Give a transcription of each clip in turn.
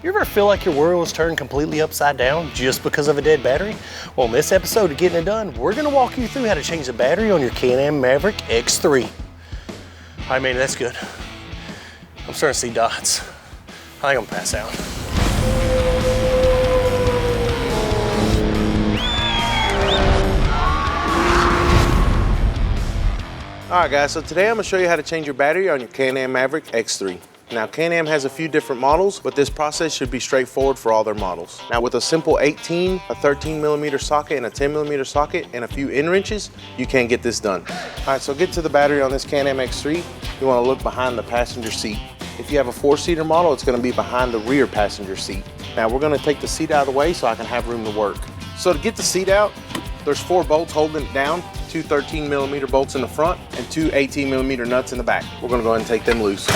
You ever feel like your world is turned completely upside down just because of a dead battery? Well, in this episode of Getting It Done, we're gonna walk you through how to change the battery on your Can-Am Maverick X3. All right, Manny, that's good. I'm starting to see dots. I think I'm gonna pass out. All right, guys, so today I'm gonna show you how to change your battery on your Can-Am Maverick X3. Now, Can-Am has a few different models, but this process should be straightforward for all their models. Now, with a simple 18, a 13mm socket, and a 10mm socket, and a few end wrenches, you can get this done. All right, so get to the battery on this Can-Am X3. You wanna look behind the passenger seat. If you have a 4-seater model, it's gonna be behind the rear passenger seat. Now, we're gonna take the seat out of the way so I can have room to work. So to get the seat out, there's 4 bolts holding it down, 2 13mm bolts in the front, and 2 18mm nuts in the back. We're gonna go ahead and take them loose.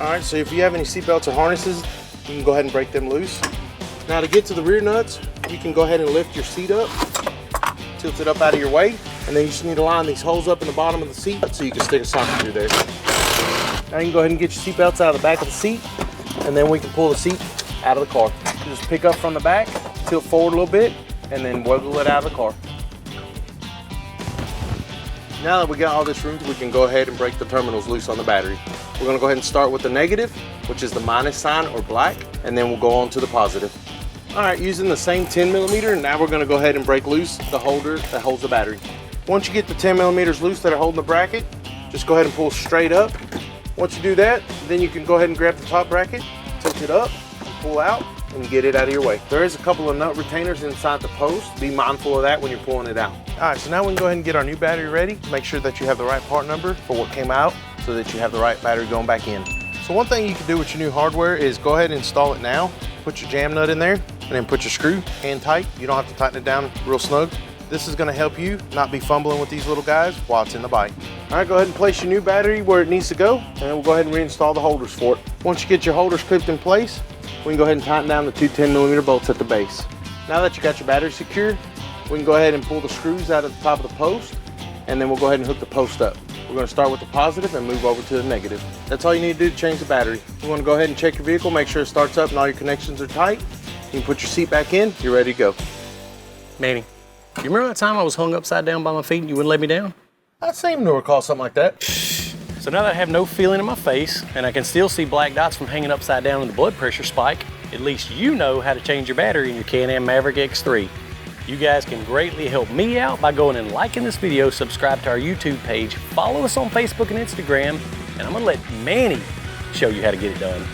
All right, so if you have any seat belts or harnesses, you can go ahead and break them loose. Now to get to the rear nuts, you can go ahead and lift your seat up, tilt it up out of your way, and then you just need to line these holes up in the bottom of the seat so you can stick a socket through there. Now you can go ahead and get your seat belts out of the back of the seat, and then we can pull the seat out of the car. Just pick up from the back, tilt forward a little bit, and then wiggle it out of the car. Now that we got all this room, we can go ahead and break the terminals loose on the battery. We're gonna go ahead and start with the negative, which is the minus sign or black, and then we'll go on to the positive. All right, using the same 10mm, now we're gonna go ahead and break loose the holder that holds the battery. Once you get the 10mm loose that are holding the bracket, just go ahead and pull straight up. Once you do that, then you can go ahead and grab the top bracket, tilt it up, and pull out, and get it out of your way. There is a couple of nut retainers inside the post. Be mindful of that when you're pulling it out. All right, so now we can go ahead and get our new battery ready. Make sure that you have the right part number for what came out so that you have the right battery going back in. So one thing you can do with your new hardware is go ahead and install it now. Put your jam nut in there and then put your screw hand tight. You don't have to tighten it down real snug. This is gonna help you not be fumbling with these little guys while it's in the bike. All right, go ahead and place your new battery where it needs to go, and then we'll go ahead and reinstall the holders for it. Once you get your holders clipped in place, we can go ahead and tighten down the 2 10mm bolts at the base. Now that you got your battery secure, we can go ahead and pull the screws out of the top of the post, and then we'll go ahead and hook the post up. We're gonna start with the positive and move over to the negative. That's all you need to do to change the battery. You wanna go ahead and check your vehicle, make sure it starts up and all your connections are tight. You can put your seat back in, you're ready to go. Manny, you remember that time I was hung upside down by my feet and you wouldn't let me down? I seem to recall something like that. So now that I have no feeling in my face and I can still see black dots from hanging upside down in the blood pressure spike, at least you know how to change your battery in your Can-Am Maverick X3. You guys can greatly help me out by going and liking this video, subscribe to our YouTube page, follow us on Facebook and Instagram, and I'm gonna let Manny show you how to get it done.